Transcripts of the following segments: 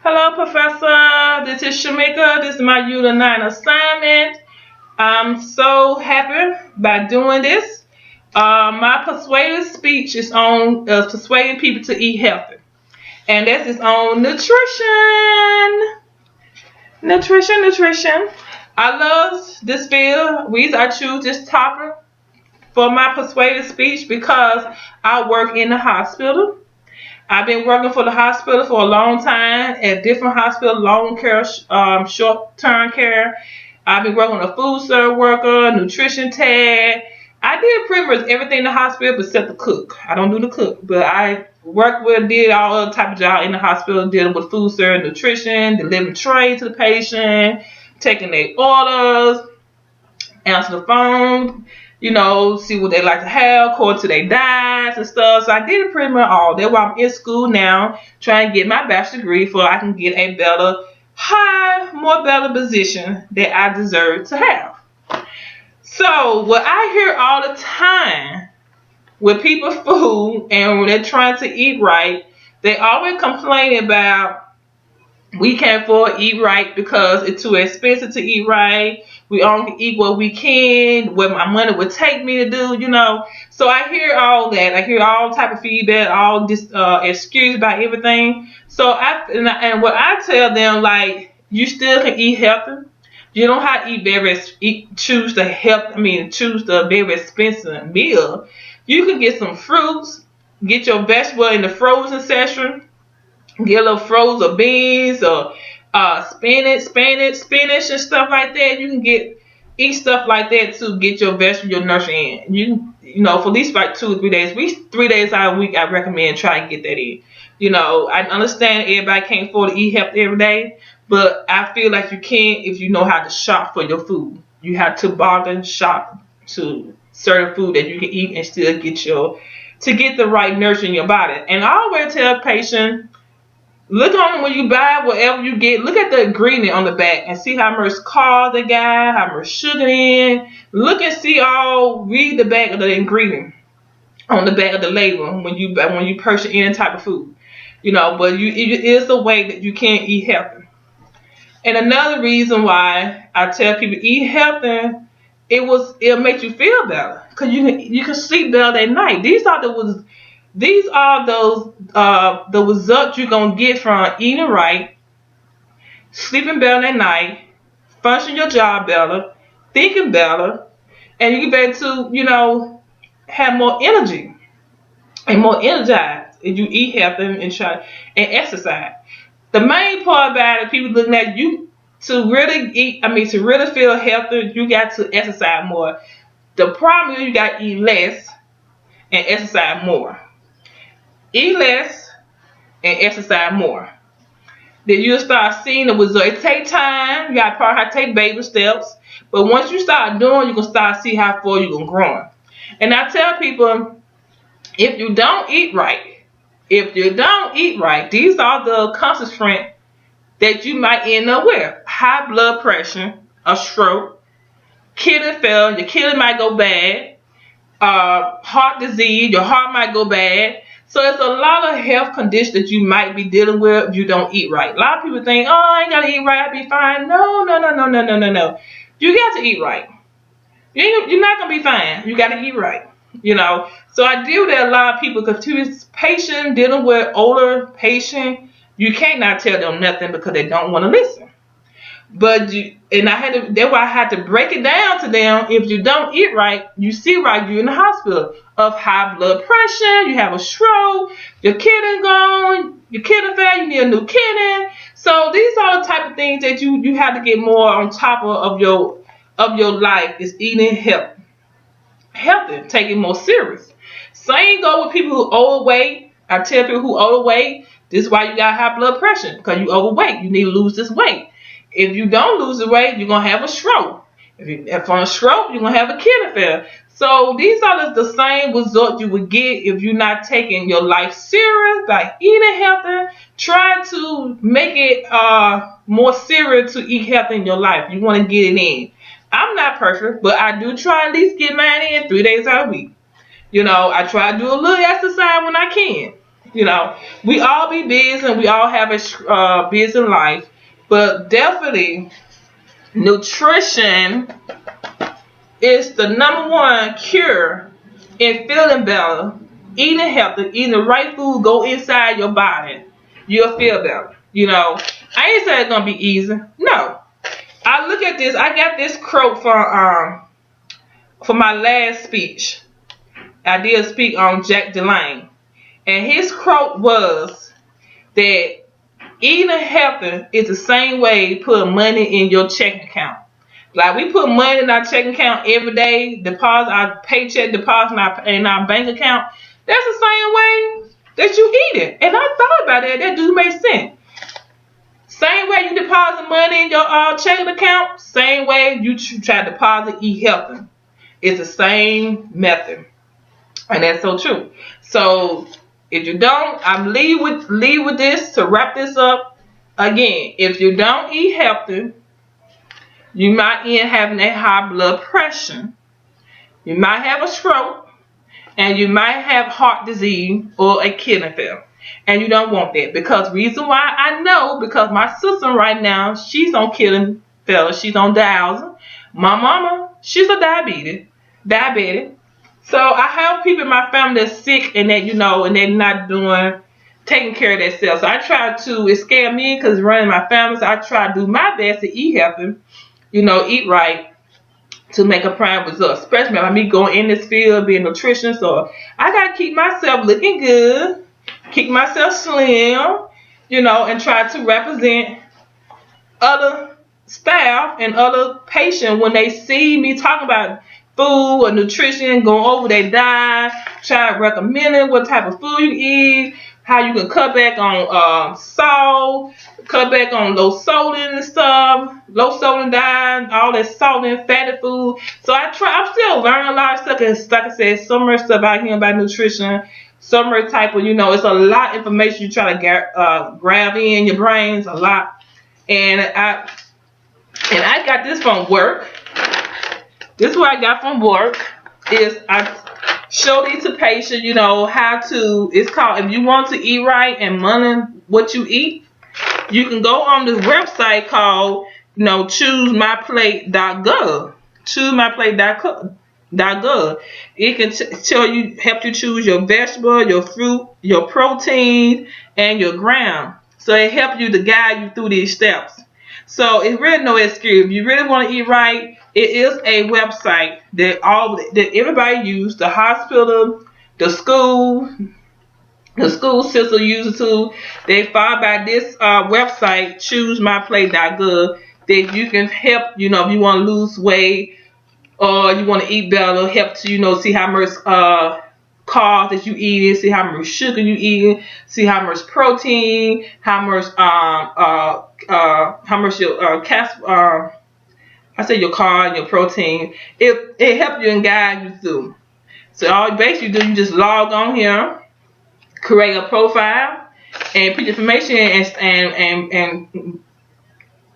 Hello, Professor. This is Shamika. This is my Unit 9 assignment. I'm so happy by doing this. My persuasive speech is on persuading people to eat healthy. And this is on nutrition. Nutrition. I love this field. I choose this topic for my persuasive speech because I work in the hospital. I've been working for the hospital for a long time at different hospitals, long care, short-term care. I've been working with a food service worker, nutrition tech. I did pretty much everything in the hospital except the cook. I don't do the cook, but I did all other type of job in the hospital, dealing with food service, nutrition, delivering trade to the patient, taking their orders, answer the phone, see what they like to have according to their diets and stuff. So I did it pretty much all. That's why I'm in school now, trying to get my bachelor's degree so I can get a more better position that I deserve to have. So what I hear all the time with people food and when they're trying to eat right, they always complain about we can't afford to eat right because it's too expensive to eat right. We only eat what we can, what my money would take me to do. So I hear all that. I hear all type of feedback, all this excuse about everything. So what I tell them, like, you still can eat healthy. You don't have to choose the very expensive meal. You can get some fruits, get your vegetable in the frozen section. Get a little frozen beans or spinach and stuff like that. You can eat stuff like that to get your vegetable, your nutrition in. For at least like 2 or 3 days. At least 3 days out of the week, I recommend try and get that in. I understand everybody can't afford to eat healthy every day, but I feel like you can if you know how to shop for your food. You have to bargain shop to certain food that you can eat and still get the right nourishment in your body. And I always tell patients, look on when you buy whatever you get. Look at the ingredient on the back and see how much carbs they got, how much sugar in. Look and read the back of the ingredient on the back of the label when you purchase any type of food. But it is a way that you can eat healthy. And another reason why I tell people eat healthy, it'll make you feel better because you can sleep better at night. These are the results you're going to get from eating right, sleeping better at night, functioning your job better, thinking better, and you get better to, have more energy and more energized if you eat healthy and exercise. The main part about it, people looking at you to really feel healthy, you got to exercise more. The problem is you got to eat less and exercise more. Eat less and exercise more. Then you'll start seeing the result. It takes time. You got to probably have to take baby steps. But once you start doing, you can start to see how far you're going to grow. And I tell people, if you don't eat right, these are the consequences that you might end up with. High blood pressure, a stroke, kidney failure, your kidney might go bad, heart disease, your heart might go bad. So it's a lot of health conditions that you might be dealing with if you don't eat right. A lot of people think, I ain't got to eat right, I'll be fine. No. You got to eat right. You're not going to be fine. You got to eat right. So I deal with a lot of people because patient dealing with older patient, you can't not tell them nothing because they don't want to listen. That's why I had to break it down to them. If you don't eat right, you see right, you're in the hospital of high blood pressure, you have a stroke, your kidney gone, your kidney failed, you need a new kidney. So these are the type of things that you have to get more on top of your life is eating healthy, take it more serious. Same go with people who overweight. I tell people who overweight, this is why you got high blood pressure, because you overweight. You need to lose this weight. If you don't lose the weight, you're going to have a stroke. If on a stroke, you're going to have a kidney failure. So these are the same results you would get if you're not taking your life serious, like eating healthy. Try to make it more serious to eat healthy in your life. You want to get it in. I'm not perfect, but I do try at least get mine in 3 days out of the week. I try to do a little exercise when I can. You know, we all be busy and we all have a busy life, but definitely nutrition is the #1 cure in feeling better. Eating healthy, eating the right food, go inside your body, you'll feel better. You know, I ain't say it's gonna be easy. No, I look at this. I got this quote for my last speech. I did speak on Jack Delane, and his quote was that eating healthy is the same way you put money in your checking account. Like we put money in our checking account every day, deposit our paycheck, deposit in our bank account. That's the same way that you eat it. And I thought about that. That do make sense. Same way you deposit money in your checking account, same way you try to deposit, eat healthy. It's the same method. And that's so true. So if you don't, I'm leave with this to wrap this up. Again, if you don't eat healthy, you might end having a high blood pressure. You might have a stroke, and you might have heart disease or a kidney failure. And you don't want that. Because reason why I know, because my sister right now, she's on kidney failure. She's on dialysis. My mama, she's a diabetic. So I have people in my family that's sick and that, you know, and they're not taking care of themselves. So I try to, it scares me because it's running my family. So I try to do my best to eat healthy, you know, eat right to make a prime result. Especially by me going in this field, being nutrition. So I got to keep myself looking good, keep myself slim, you know, and try to represent other staff and other patients when they see me talking about food or nutrition, going over their diet, try to recommend what type of food you eat, how you can cut back on salt, cut back on low sodium and stuff, low sodium diet, all that salt and fatty food. So I'm still learning a lot of stuff, because like I said, so much stuff out here about nutrition, so much type of, you know, it's a lot of information you try to grab in your brains, a lot. And I got this from work. This is what I got from work, is I show these to patients, you know, how to, it's called, if you want to eat right and money what you eat, you can go on this website called, you know, choosemyplate.gov. Choosemyplate.gov. It can help you choose your vegetable, your fruit, your protein, and your gram. So it helps you to guide you through these steps. So it's really no excuse. If you really want to eat right, it is a website that everybody uses. The hospital, the school system uses too. They follow by this website, choosemyplate.gov, that you can help, you know, if you want to lose weight or you want to eat better, help to, you know, see how much carbs that you eating, see how much sugar you eating, see how much protein, how much your your carb and your protein. It helps you and guide you through. So all you basically do, you just log on here, create a profile, and put your information and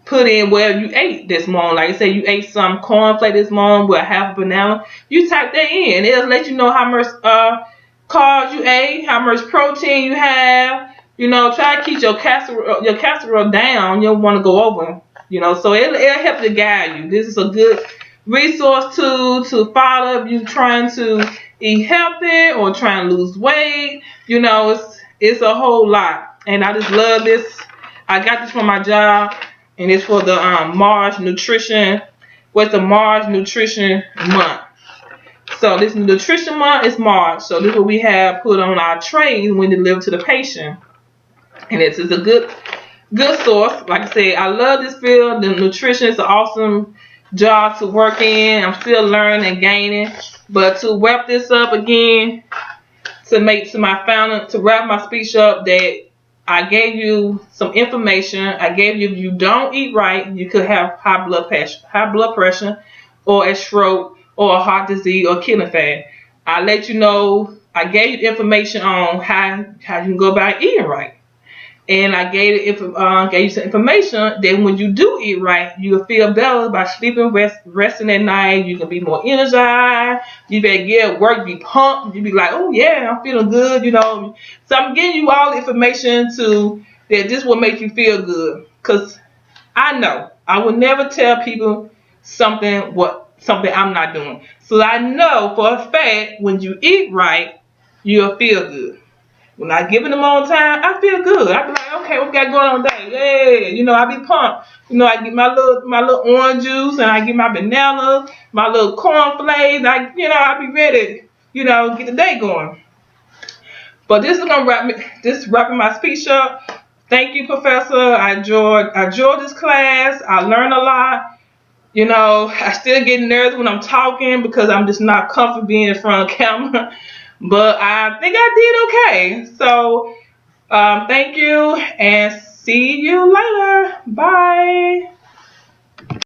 put in where you ate this morning. Like I said, you ate some cornflake this morning with half a banana. You type that in. It'll let you know how much carbs you ate, how much protein you have. You know, try to keep your casserole down. You don't want to go over. You know, so it'll help to guide you. This is a good resource to follow if you're trying to eat healthy or trying to lose weight. You know, it's a whole lot. And I just love this. I got this from my job. And it's for the March Nutrition. What's the March Nutrition Month? So this Nutrition Month is March. So this is what we have put on our trays when delivered to the patient. And this is a good source. Like I said, I love this field. The nutrition is an awesome job to work in. I'm still learning and gaining. But to wrap this up again, to wrap my speech up, that I gave you some information. I gave you, if you don't eat right, you could have high blood pressure, or a stroke, or a heart disease, or kidney failure. I let you know. I gave you information on how you can go about eating right. And I gave you some information that when you do eat right, you'll feel better by sleeping, resting at night. You can be more energized. You better get work, be pumped. You be like, oh yeah, I'm feeling good, you know. So I'm giving you all the information that this will make you feel good. Cause I know I will never tell people something I'm not doing. So I know for a fact when you eat right, you'll feel good. When I give it them on time, I feel good. I be like, okay, what we got going on today? Yeah, you know, I be pumped. You know, I get my little orange juice and I get my banana, my little cornflakes. I be ready. You know, get the day going. But this is gonna wrapping my speech up. Thank you, Professor. I enjoyed this class. I learned a lot. You know, I still get nervous when I'm talking because I'm just not comfortable being in front of camera. But I think I did okay. So thank you and see you later. Bye.